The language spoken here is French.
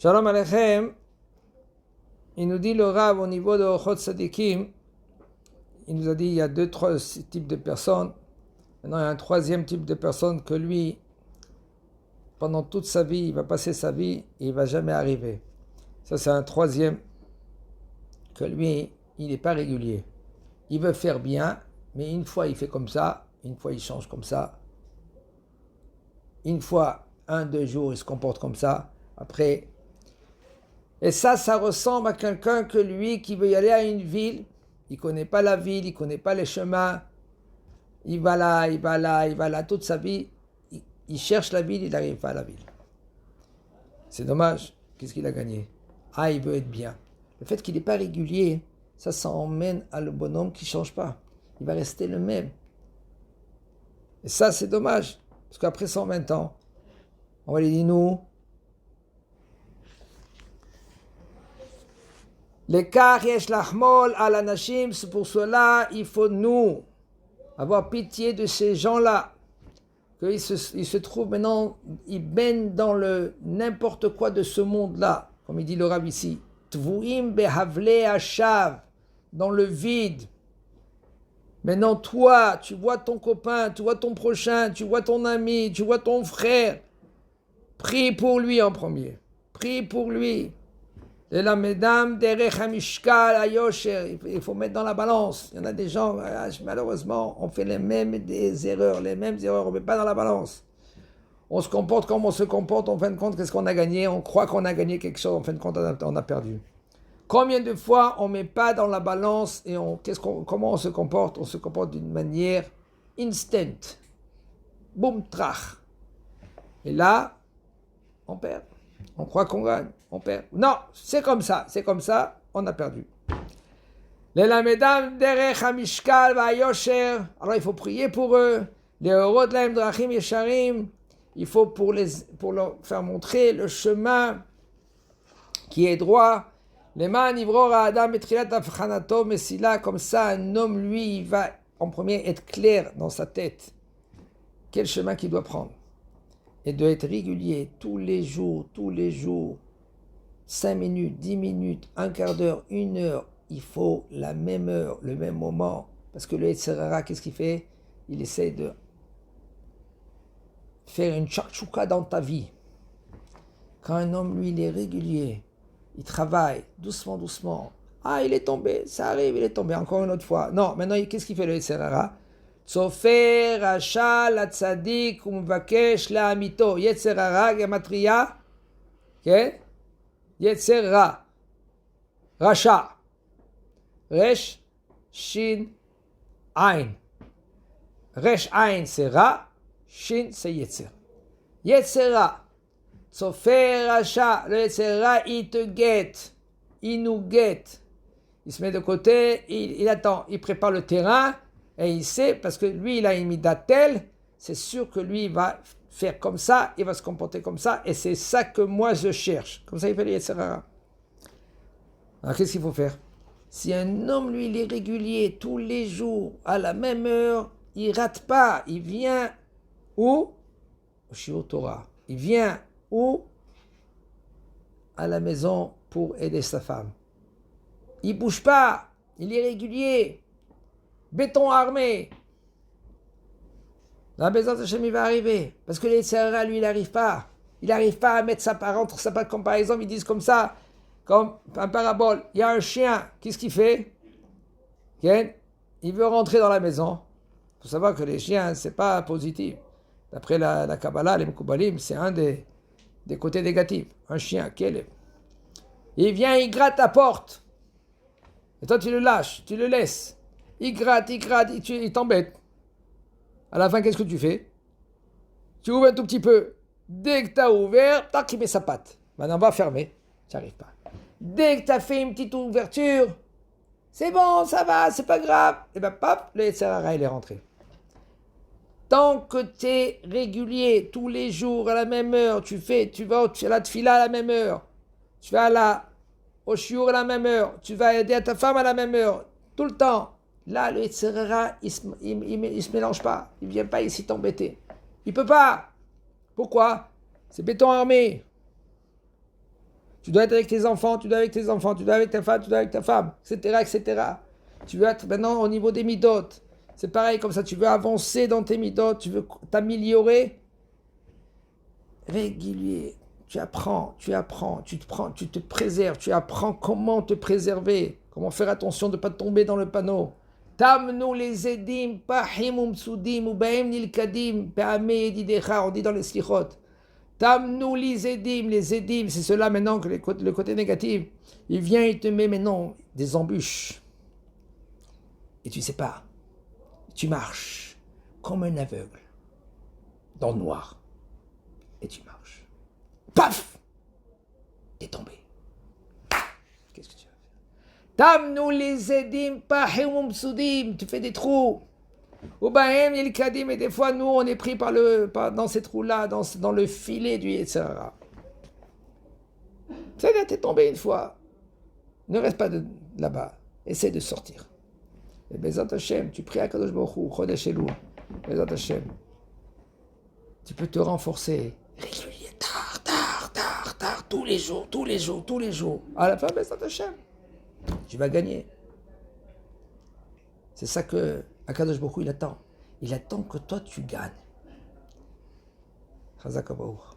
Shalom Aleichem, il nous dit le Rav au niveau de Ochot Sadikim, il nous a dit il y a trois types de personnes. Maintenant il y a un troisième type de personne que lui, pendant toute sa vie, il va passer sa vie et il ne va jamais arriver. Ça c'est un troisième, que lui, il n'est pas régulier. Il veut faire bien, mais une fois il fait comme ça, une fois il change comme ça. Une fois, 1-2 jours, il se comporte comme ça. Après, et ça ressemble à quelqu'un que lui qui veut y aller à une ville, il ne connaît pas la ville, il ne connaît pas les chemins, il va là toute sa vie, il cherche la ville, il n'arrive pas à la ville. C'est dommage, qu'est-ce qu'il a gagné? Ah, il veut être bien. Le fait qu'il n'est pas régulier, ça emmène à le bonhomme qui ne change pas. Il va rester le même. Et ça, c'est dommage, parce qu'après 120 ans, on va lui dire, nous, l'écart yesh lachmol al anashim, c'est pour cela il faut nous avoir pitié de ces gens-là, qu'ils se trouvent maintenant, ils baignent dans le n'importe quoi de ce monde-là, comme il dit le Rav ici, tvuim behavle hashav, dans le vide. Maintenant toi, tu vois ton copain, tu vois ton prochain, tu vois ton ami, tu vois ton frère, prie pour lui en premier, prie pour lui. Et la mesdames derech hamishkal ayosher, il faut mettre dans la balance. Il y en a des gens, malheureusement, on fait les mêmes erreurs, on ne met pas dans la balance. On se comporte comme on se comporte, en fin de compte, qu'est-ce qu'on a gagné? On croit qu'on a gagné quelque chose, en fin de compte, on a perdu. Combien de fois on ne met pas dans la balance et comment on se comporte? On se comporte d'une manière instant. Boum, trach. Et là, on perd. On croit qu'on gagne, on perd. Non, c'est comme ça, on a perdu. Alors il faut prier pour eux. Il faut pour leur faire montrer le chemin qui est droit. Comme ça, un homme, lui, il va en premier être clair dans sa tête. Quel chemin qu'il doit prendre? Et de être régulier tous les jours, 5 minutes, 10 minutes, un quart d'heure, 1 heure, il faut la même heure, le même moment. Parce que le Yetzer Hara, qu'est-ce qu'il fait? Il essaie de faire une tchakchouka dans ta vie. Quand un homme, lui, il est régulier, il travaille doucement. Ah, il est tombé, ça arrive, il est tombé encore une autre fois. Non, maintenant, qu'est-ce qu'il fait le Yetzer Hara? Tzofer, Rasha, la Tzadik, Umvakesh, la Amito. Yetzer Hara, Gematria. Ok? Yetzer Hara. Rasha. Resh, Shin, Ain. Resh, Ain, c'est Ra. Shin, c'est Yetzer. Yetzer Hara. Tzofer, Rasha. Le Yetzer Hara, il te guette. Il nous guette. Il se met de côté, il attend. Il prépare le terrain. Et il sait, parce que lui, il a une mida telle, c'est sûr que lui, il va faire comme ça, il va se comporter comme ça, et c'est ça que moi, je cherche. Comme ça, il fait le Yetzer Hara. Alors, qu'est-ce qu'il faut faire? Si un homme, lui, il est régulier, tous les jours, à la même heure, il ne rate pas, il vient où? Au Shiur Torah. Il vient où? À la maison pour aider sa femme. Il ne bouge pas, il est régulier. Béton armé. La maison de Hachem, il va arriver. Parce que les Yetzer lui, il n'arrive pas. Il n'arrive pas à mettre sa part entre sa part. Comme par exemple, ils disent comme ça, comme un parabole. Il y a un chien. Qu'est-ce qu'il fait? Il veut rentrer dans la maison. Il faut savoir que les chiens, ce n'est pas positif. D'après la Kabbalah, les Mekoubalim, c'est un des côtés négatifs. Un chien, il vient, il gratte ta porte. Et toi, tu le lâches, tu le laisses. Il gratte, il t'embête. À la fin, qu'est-ce que tu fais? Tu ouvres un tout petit peu. Dès que tu as ouvert, tac, il met sa patte. Maintenant, on va fermer. Tu n'arrives pas. Dès que tu as fait une petite ouverture, c'est bon, ça va, c'est pas grave. Et bien, paf, le Yetzer Hara, il est rentré. Tant que tu es régulier, tous les jours, à la même heure, tu vas à la tfila à la même heure, tu vas au shiur à la même heure, tu vas aider à ta femme à la même heure, tout le temps. Là, le Yetzer Hara, il se mélange pas. Il ne vient pas ici t'embêter. Il ne peut pas. Pourquoi? C'est béton armé. Tu dois être avec tes enfants, tu dois être avec tes enfants, tu dois être avec ta femme, tu dois être avec ta femme, etc., etc. Tu veux être maintenant au niveau des midot. C'est pareil comme ça, tu veux avancer dans tes midot, tu veux t'améliorer. Régulier. Tu apprends, tu te préserves, tu apprends comment te préserver, comment faire attention de ne pas tomber dans le panneau. Tamnu les edim, pahim umsudim, ubaim nilkadim, pe'ame edidecha, on dit dans les slichot. Tamnu les edim, c'est cela maintenant que le côté négatif. Il vient, il te met maintenant des embûches. Et tu ne sais pas. Tu marches comme un aveugle, dans le noir. Et tu marches. Paf! T'es tombé. Qu'est-ce que tu vas faire? Tamnu les edim, pahim umsudim, tu fais des trous. Ubaim nilkadim, et des fois, nous, on est pris dans ces trous-là, dans le filet du Yetzirah. Ça t'es tombé une fois. Ne reste pas là-bas. Essaie de sortir. Et Bezat Hashem, tu pries à Kadosh Baruch Hu, Chodesh Elul, Bezat Hashem. Tu peux te renforcer régulier, tard, tous les jours. À la fin, Bezat Hashem, tu vas gagner. C'est ça que Akadosh Baruch Hu, il attend. Il attend que toi, tu gagnes. Chazak Baruch.